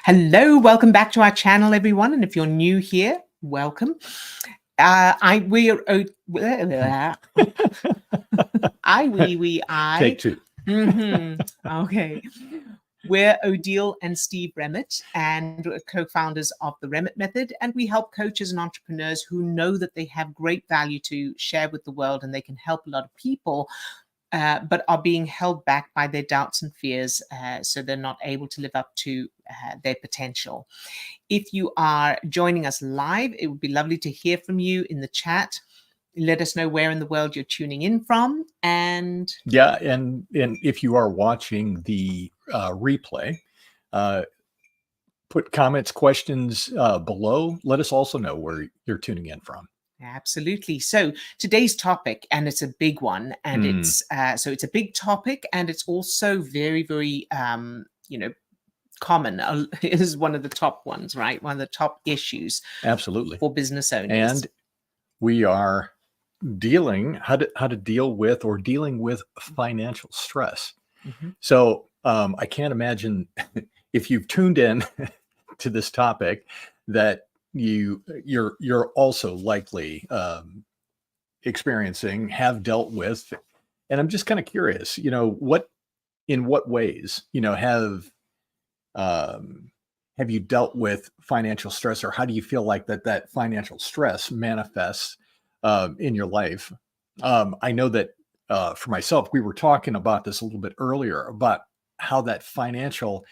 Hello, welcome back to our channel, everyone. And if you're new here, welcome. We're Take two. Okay. We're Odile and Steve Remmett, and we're co-founders of the Remmett Method, and we help coaches and entrepreneurs who know that they have great value to share with the world and they can help a lot of people, but are being held back by their doubts and fears, so they're not able to live up to their potential. If you are joining us live, it would be lovely to hear from you in the chat. Let us know where in the world you're tuning in from. And yeah, and if you are watching the replay, put comments, questions below. Let us also know where you're tuning in from. Absolutely. So today's topic, and it's a big one, and it's a big topic, and it's also very, very common. It is one of the top ones, right? One of the top issues, absolutely, for business owners. And we are dealing how to deal with financial stress. So I can't imagine if you've tuned in to this topic that you're also likely have dealt with. And I'm just kind of curious, in what ways, have you dealt with financial stress, or how do you feel like that financial stress manifests in your life? I know that for myself, we were talking about this a little bit earlier about how those financial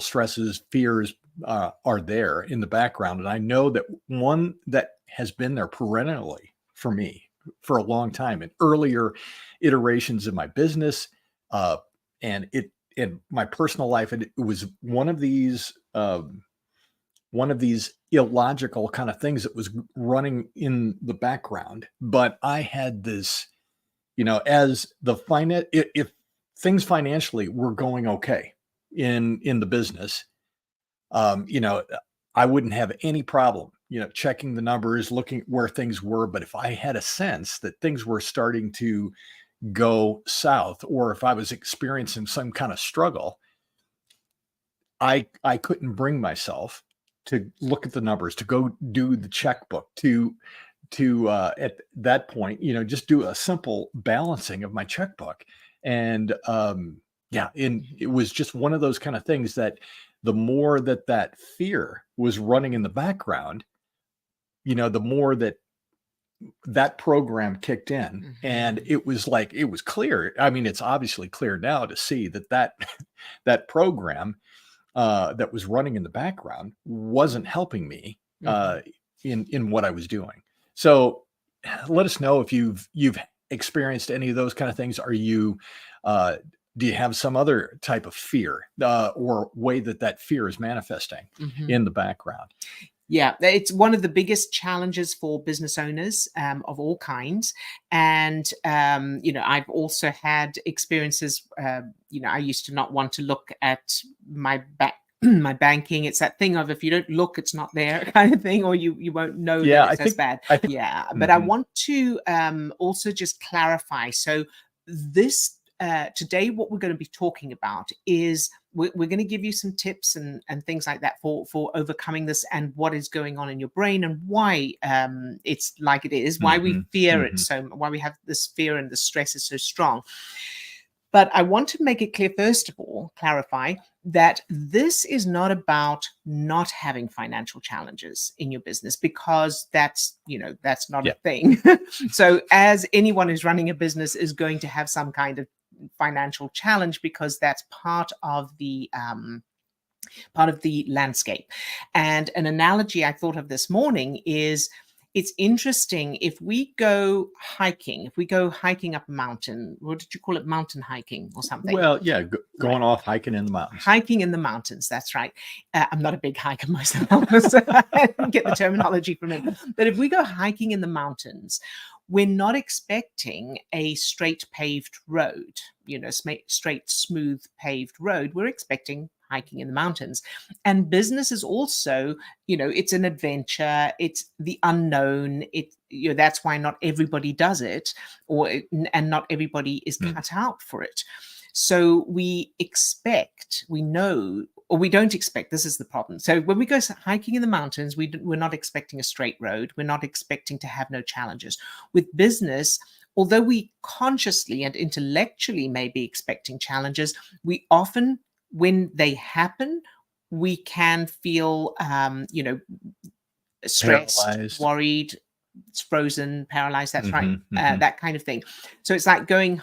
stresses, fears are there in the background. And I know that one that has been there perennially for me for a long time in earlier iterations of my business and in my personal life. And it was one of these illogical kind of things that was running in the background. But I had this, as if things financially were going okay in the business, I wouldn't have any problem, checking the numbers, looking where things were. But if I had a sense that things were starting to go south, or if I was experiencing some kind of struggle, I couldn't bring myself to look at the numbers, to go do the checkbook, to at that point, just do a simple balancing of my checkbook. And and it was just one of those kind of things that the more that fear was running in the background, the more that program kicked in. And it was clear. I mean, it's obviously clear now to see that program that was running in the background wasn't helping me in what I was doing. So let us know if you've experienced any of those kind of things. Are you do you have some other type of fear or way that fear is manifesting in the background? Yeah, it's one of the biggest challenges for business owners of all kinds. And, I've also had experiences, I used to not want to look at my my banking. It's that thing of, if you don't look, it's not there kind of thing, or you won't know that it's as bad. But I want to also just clarify. So this today, what we're going to be talking about is we're going to give you some tips and things like that for overcoming this, and what is going on in your brain, and why it's like it is, why we fear it so, why we have this fear and the stress is so strong. But I want to make it clear, first of all, clarify that this is not about not having financial challenges in your business, because that's not a thing. So as anyone who's running a business is going to have some kind of financial challenge, because that's part of the landscape. And an analogy I thought of this morning is, it's interesting, if we go hiking up a mountain, what did you call it? Mountain hiking or something? Well, yeah, going off hiking in the mountains. Hiking in the mountains, that's right. I'm not a big hiker myself, so I didn't get the terminology from it. But if we go hiking in the mountains, we're not expecting a straight paved road, straight, smooth paved road. We're expecting hiking in the mountains. And business is also, it's an adventure, it's the unknown. That's why not everybody does it, and not everybody is cut out for it. So we know or we don't expect, this is the problem. So when we go hiking in the mountains, we're not expecting a straight road. We're not expecting to have no challenges. With business, although we consciously and intellectually may be expecting challenges, we often, when they happen, we can feel, stressed, Paralyzed. worried, it's frozen, paralyzed. That's right. Hmm. That kind of thing. So it's like going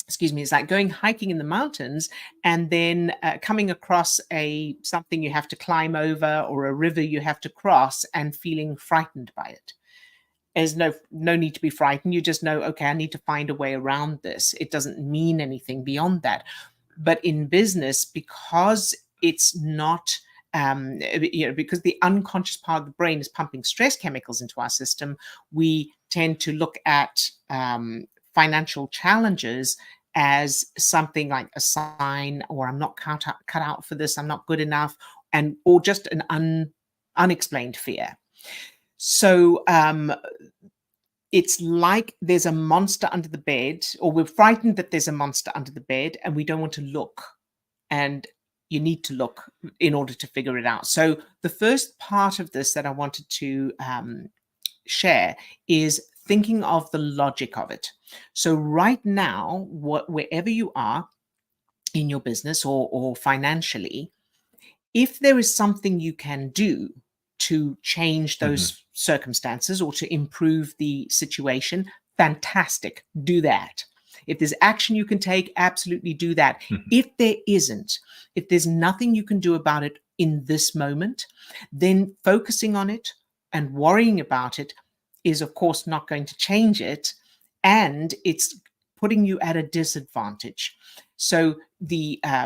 it's like going hiking in the mountains and then coming across something you have to climb over, or a river you have to cross, and feeling frightened by it. There's no need to be frightened. You just know, okay, I need to find a way around this. It doesn't mean anything beyond that. But in business, because it's not, because the unconscious part of the brain is pumping stress chemicals into our system, we tend to look at financial challenges as something like a sign, or I'm not cut out for this, I'm not good enough, or just an unexplained fear. So it's like there's a monster under the bed, or we're frightened that there's a monster under the bed and we don't want to look. And you need to look in order to figure it out. So the first part of this that I wanted to share is thinking of the logic of it. So right now, wherever you are in your business or financially, if there is something you can do to change those circumstances or to improve the situation, fantastic, do that. If there's action you can take, absolutely do that. If there isn't, if there's nothing you can do about it in this moment, then focusing on it and worrying about it is, of course, not going to change it, and it's putting you at a disadvantage. So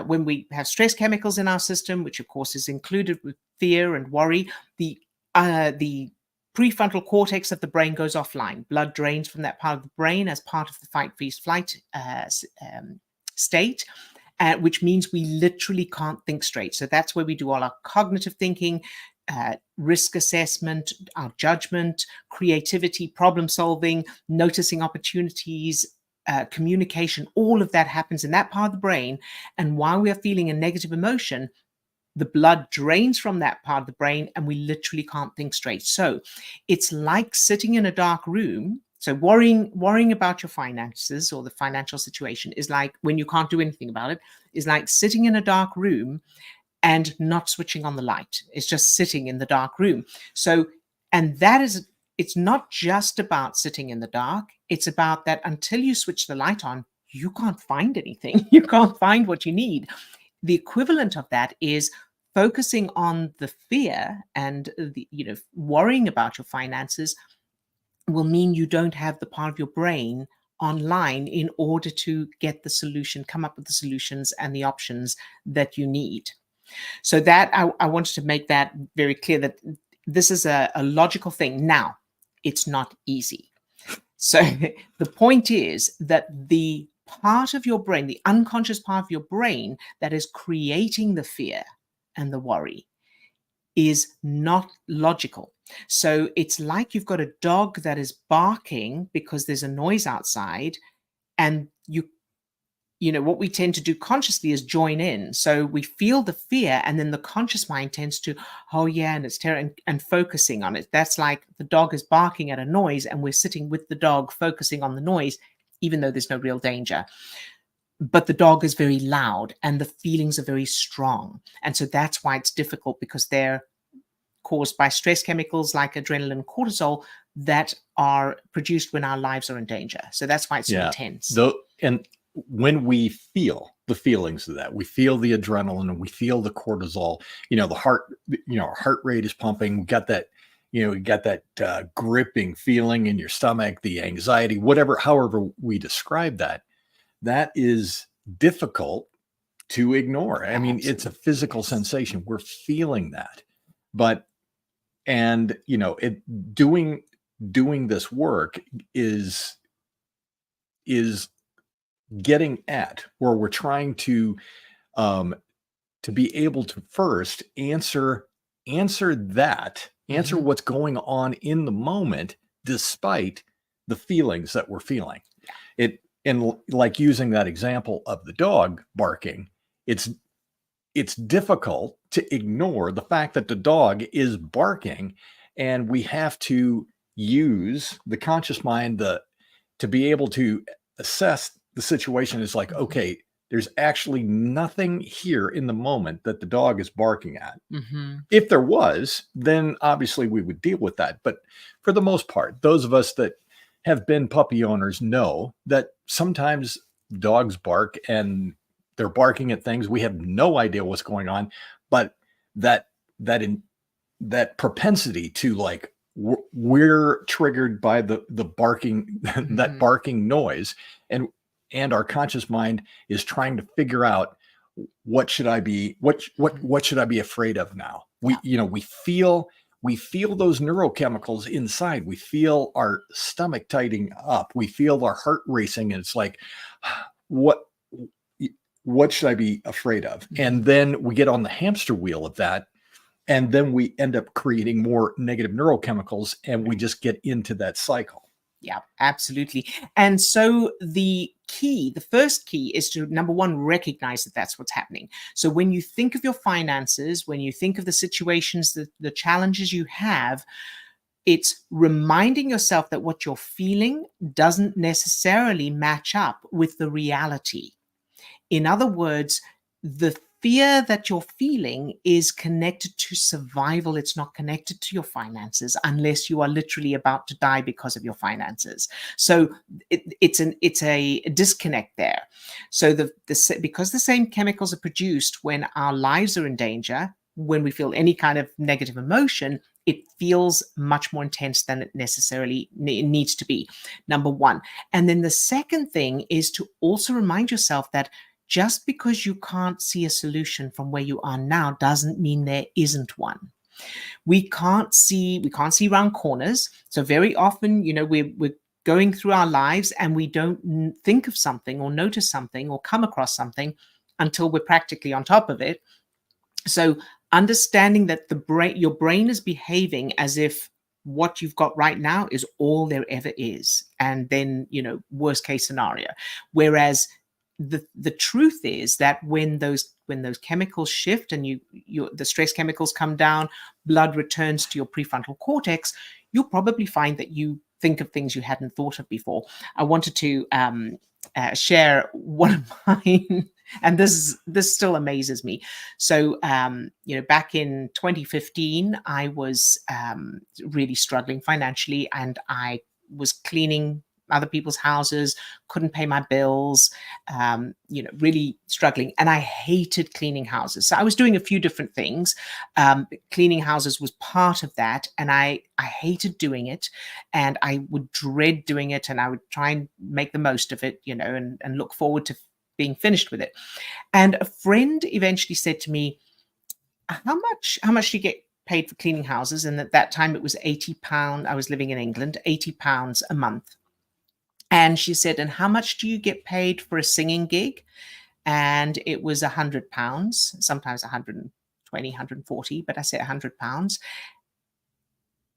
when we have stress chemicals in our system, which of course is included with fear and worry, the prefrontal cortex of the brain goes offline. Blood drains from that part of the brain as part of the fight, freeze, flight state, which means we literally can't think straight. So that's where we do all our cognitive thinking, risk assessment, our judgment, creativity, problem solving, noticing opportunities, communication. All of that happens in that part of the brain. And while we are feeling a negative emotion, the blood drains from that part of the brain and we literally can't think straight. So it's like sitting in a dark room. So worrying about your finances or the financial situation is like, when you can't do anything about it, is like sitting in a dark room and not switching on the light. It's just sitting in the dark room. So, and that is, it's not just about sitting in the dark. It's about that until you switch the light on, you can't find anything. You can't find what you need. The equivalent of that is focusing on the fear and worrying about your finances will mean you don't have the part of your brain online in order to get the solution, come up with the solutions and the options that you need. So that I wanted to make that very clear, that this is a logical thing. Now, it's not easy. So the point is that the part of your brain, the unconscious part of your brain that is creating the fear and the worry, is not logical. So it's like you've got a dog that is barking because there's a noise outside, and what we tend to do consciously is join in. So we feel the fear, and then the conscious mind tends to, oh yeah, and it's terrible, and focusing on it. That's like the dog is barking at a noise and we're sitting with the dog focusing on the noise, even though there's no real danger. But the dog is very loud and the feelings are very strong. And so that's why it's difficult, because they're caused by stress chemicals like adrenaline and cortisol that are produced when our lives are in danger. So that's why it's so intense. And when we feel the feelings of that, we feel the adrenaline and we feel the cortisol, the heart, our heart rate is pumping. We got that, you got that gripping feeling in your stomach, the anxiety, however we describe that, that is difficult to ignore. I mean, it's a physical sensation. We're feeling that, doing this work is getting at, or we're trying to be able to first answer what's going on in the moment, despite the feelings that we're feeling. And like using that example of the dog barking, it's it's difficult to ignore the fact that the dog is barking, and we have to use the conscious mind to be able to assess the situation. Is like, Mhm. okay, there's actually nothing here in the moment that the dog is barking at. Mhm. If there was, then obviously we would deal with that. But for the most part, those of us that have been puppy owners know that sometimes dogs bark, and they're barking at things. We have no idea what's going on, but that that in that propensity to like, we're triggered by the barking, that Mhm. barking noise, and our conscious mind is trying to figure out, what should I be, Mhm. what should I be afraid of now? Yeah. We feel those neurochemicals inside. We feel our stomach tightening up. We feel our heart racing, and it's like, what what should I be afraid of? And Mhm. then we get on the hamster wheel of that, and then we end up creating more negative neurochemicals, and we Right. just get into that cycle. Yeah, absolutely. And so the first key is to, number one, recognize that that's what's happening. So when you think of your finances, when you think of the situations, the challenges you have, it's reminding yourself that what you're feeling doesn't necessarily match up with the reality. In other words, the fear that you're feeling is connected to survival. It's not connected to your finances, unless you are literally about to die because of your finances. So it's a disconnect there. So because the same chemicals are produced when our lives are in danger, when we feel any kind of negative emotion, it feels much more intense than it necessarily needs to be. Number one. And then the second thing is to also remind yourself that just because you can't see a solution from where you are now doesn't mean there isn't one. We can't see around corners. So very often, we're going through our lives and we don't think of something or notice something or come across something until we're practically on top of it. So understanding that your brain is behaving as if what you've got right now is all there ever is, and then worst case scenario. Whereas the truth is that when those chemicals shift and the stress chemicals come down, blood returns to your prefrontal cortex, you'll probably find that you think of things you hadn't thought of before. I wanted to share one of mine, and this still amazes me. So, back in 2015, I was really struggling financially, and I was cleaning other people's houses, couldn't pay my bills, really struggling. And I hated cleaning houses. So I was doing a few different things. Cleaning houses was part of that. And I hated doing it, and I would dread doing it, and I would try and make the most of it, and look forward to being finished with it. And a friend eventually said to me, how much do you get paid for cleaning houses? And at that time it was £80. I was living in England, £80 a month. And she said, and how much do you get paid for a singing gig? And it was £100, sometimes 120, 140, but I said £100.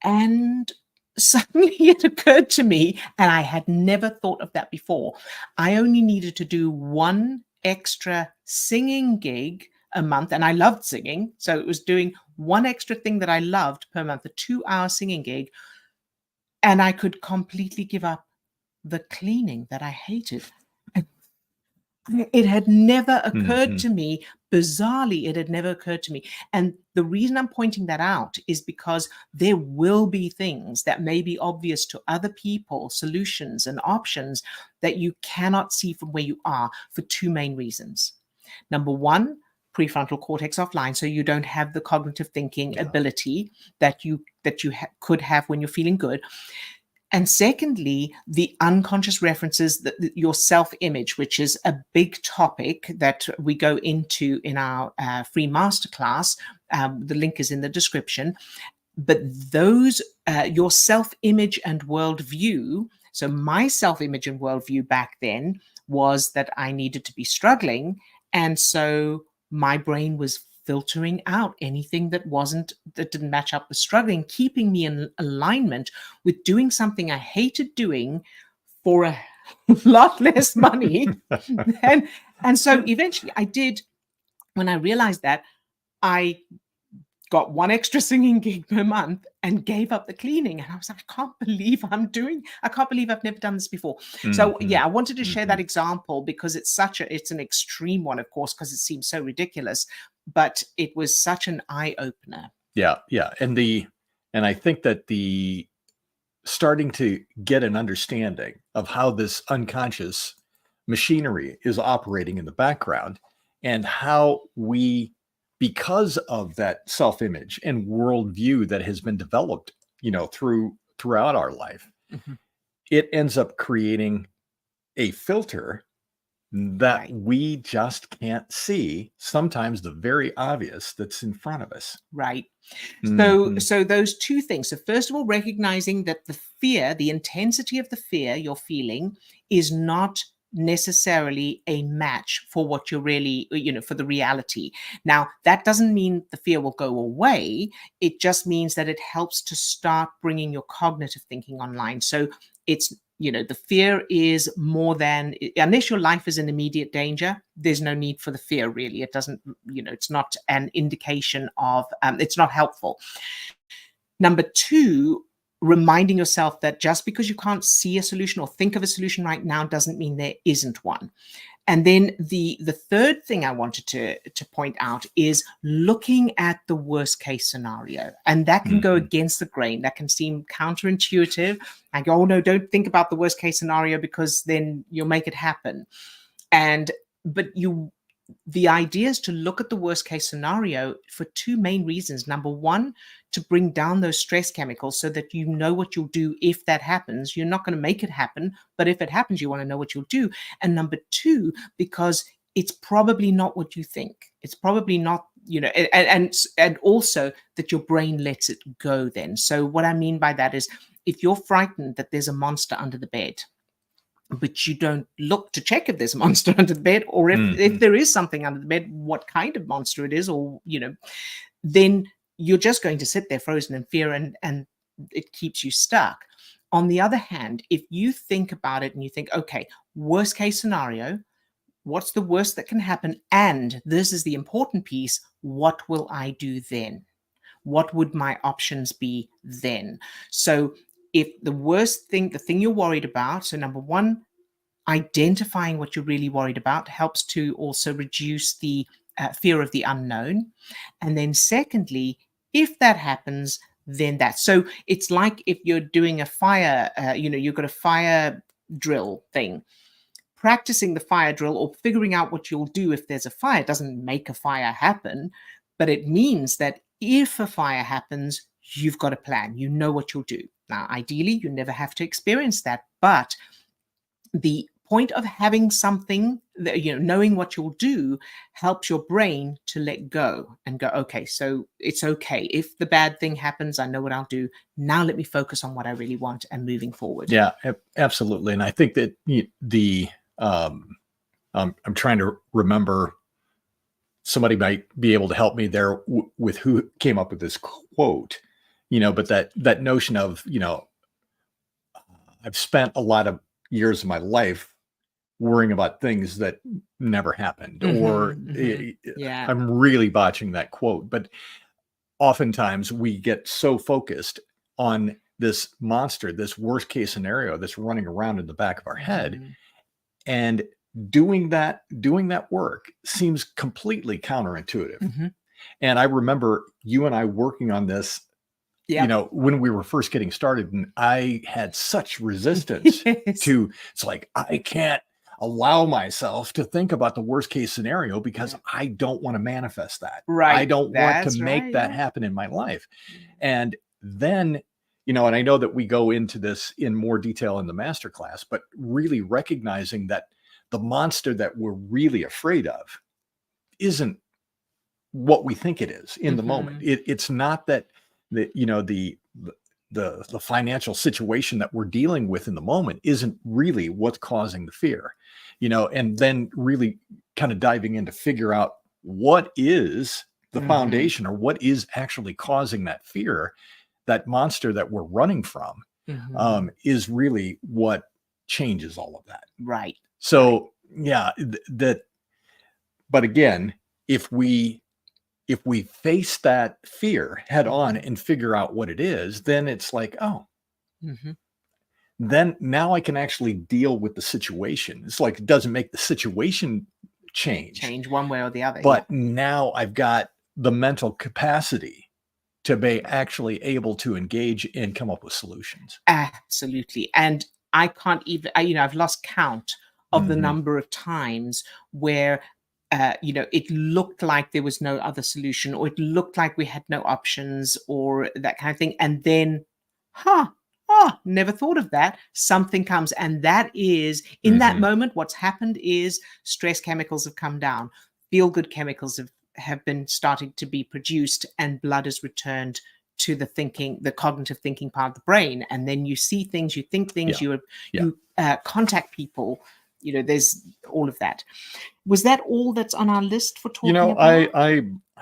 And suddenly it occurred to me, and I had never thought of that before. I only needed to do one extra singing gig a month, and I loved singing. So it was doing one extra thing that I loved per month, a 2-hour singing gig, and I could completely give up the cleaning that I hated. It had never occurred Mhm. to me. Bizarrely, it had never occurred to me. And the reason I'm pointing that out is because there will be things that may be obvious to other people, solutions and options that you cannot see from where you are for two main reasons. Number one, prefrontal cortex offline, so you don't have the cognitive thinking Yeah. ability that you could have when you're feeling good. And secondly, the unconscious references, your self-image, which is a big topic that we go into in our free masterclass. The link is in the description. But your self-image and worldview. So my self-image and worldview back then was that I needed to be struggling, and so my brain was filtering out anything that didn't match up with struggling, keeping me in alignment with doing something I hated doing for a lot less money. and and so eventually I did When I realized that, I got one extra singing gig per month and gave up the cleaning. And I was like, I can't believe I've never done this before. So Hmm. yeah, I wanted to share that Hmm. example because it's an extreme one, of course, because it seems so ridiculous, but it was such an eye opener. Yeah, yeah. And I think that the starting to get an understanding of how this unconscious machinery is operating in the background and how we, because of that self-image and worldview that has been developed, throughout our life, Mhm. it ends up creating a filter that Right. we just can't see sometimes the very obvious that's in front of us. Right. So Mhm. so those two things. So first of all, recognizing that the fear, the intensity of the fear you're feeling is not necessarily a match for what you're really, for the reality. Now, that doesn't mean the fear will go away. It just means that it helps to start bringing your cognitive thinking online. So it's, the fear is more than, unless your life is in immediate danger, there's no need for the fear, really. It doesn't, it's not an indication of, it's not helpful. Number two, reminding yourself that just because you can't see a solution or think of a solution right now doesn't mean there isn't one. And then the third thing I wanted to point out is looking at the worst case scenario. And that can go Mhm. against the grain. That can seem counterintuitive. Like, oh no, don't think about the worst case scenario because then you'll make it happen. And but the idea is to look at the worst case scenario for two main reasons. Number one, to bring down those stress chemicals so that you know what you'll do if that happens. You're not going to make it happen, but if it happens, you want to know what you'll do. And number two, because it's probably not what you think. It's probably not, and also that your brain lets it go then. So what I mean by that is if you're frightened that there's a monster under the bed, but you don't look to check if there's a monster under the bed, or if Mhm. there is something under the bed, what kind of monster it is, or then you're just going to sit there frozen in fear, and it keeps you stuck. On the other hand, if you think about it and you think, okay, worst case scenario, what's the worst that can happen? And this is the important piece, what will I do then? What would my options be then? So if the thing you're worried about, so number one, identifying what you're really worried about helps to also reduce the fear of the unknown. And then, secondly, if that happens, then that. So it's like if you're doing a fire, you've got a fire drill thing. Practicing the fire drill or figuring out what you'll do if there's a fire doesn't make a fire happen, but it means that if a fire happens, you've got a plan. You know what you'll do. Now, ideally, you never have to experience that, but the point of having something that, knowing what you'll do helps your brain to let go and go, okay, so it's okay if the bad thing happens, I know what I'll do. Now let me focus on what I really want and moving forward. Yeah, absolutely. And I think that um, I'm trying to remember, somebody might be able to help me there with who came up with this quote, but that notion of, I've spent a lot of years of my life worrying about things that never happened, or Yeah. I'm really botching that quote, but oftentimes we get so focused on this monster, this worst case scenario that's running around in the back of our head, Mhm. and doing that work seems completely counterintuitive. Mhm. And I remember you and I working on this, Yep. when we were first getting started, and I had such resistance Yes. to, it's like, I can't allow myself to think about the worst case scenario because Yeah. I don't want to manifest that. I Right. don't want to That's make right. that Yeah. happen in my life. Yeah. And then, and I know that we go into this in more detail in the masterclass, but really recognizing that the monster that we're really afraid of isn't what we think it is in the moment. Mhm. It's not that the financial situation that we're dealing with in the moment isn't really what's causing the fear, and then really kind of diving in to figure out what is the Mhm. foundation, or what is actually causing that fear, that monster that we're running from, Mhm. is really what changes all of that. Right. Right. So yeah, that, but again, if we face that fear head on Mhm. and figure out what it is, then it's like, oh, Mhm. then now I can actually deal with the situation. It's like it doesn't make the situation change, Change one way or the other. Yeah. but now I've got the mental capacity to be actually able to engage and come up with solutions. Absolutely. And I can't even, I've lost count of the Mhm. number of times where, it looked like there was no other solution, or it looked like we had no options, or that kind of thing. And then, huh, oh, never thought of that. Something comes. And that is, in that Mhm. moment, what's happened is stress chemicals have come down, feel good chemicals have been starting to be produced, and blood is returned to the cognitive thinking part of the brain. And then you see things, you think things, Yeah. you Yeah. contact people. There's all of that. Was that all that's on our list for You talking know, about?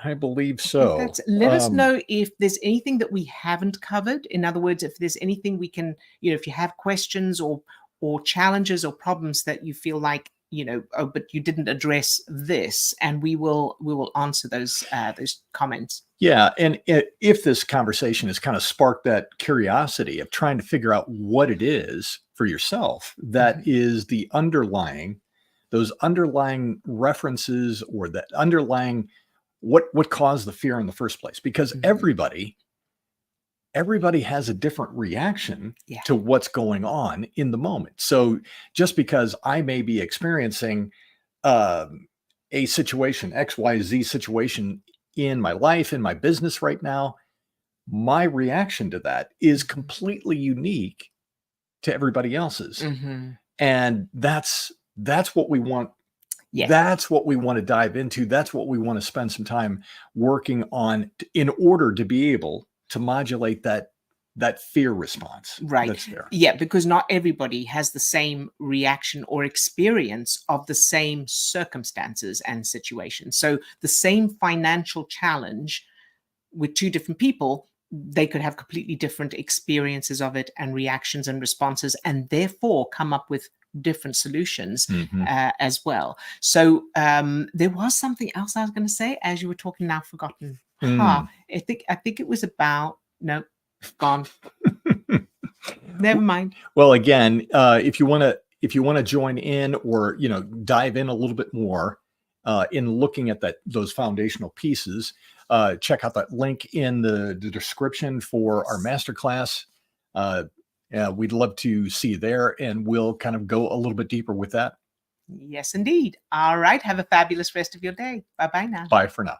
I believe I think so. that's let us know if there's anything that we haven't covered. In other words, if there's anything we can, if you have questions or challenges or problems that you feel like, oh, but you didn't address this, and we will answer those comments. Yeah, and if this conversation has kind of sparked that curiosity of trying to figure out what it is for yourself that Mhm, is the underlying those underlying references or that underlying what caused the fear in the first place, because mhm. everybody has a different reaction Yeah. to what's going on in the moment. So just because I may be experiencing um, a situation, XYZ situation in my life, in my business right now, my reaction to that is Mhm, completely unique to everybody else's. mhm. And that's what we want. Yes. That's what we want to dive into. That's what we want to spend some time working on in order to be able to modulate that fear response Right. that's there. Yeah, because not everybody has the same reaction or experience of the same circumstances and situations. So the same financial challenge with two different people, they could have completely different experiences of it and reactions and responses, and therefore come up with different solutions Mhm. as well. So there was something else I was going to say as you were talking. Now forgotten. Ha! Mm. I think it was about no, gone. Never mind. Well, again, if you want to join in or dive in a little bit more in looking at those foundational pieces, check out that link in the description for our Yes. masterclass. We'd love to see you there, and we'll kind of go a little bit deeper with that. Yes, indeed. All right. Have a fabulous rest of your day. Bye bye now. Bye for now.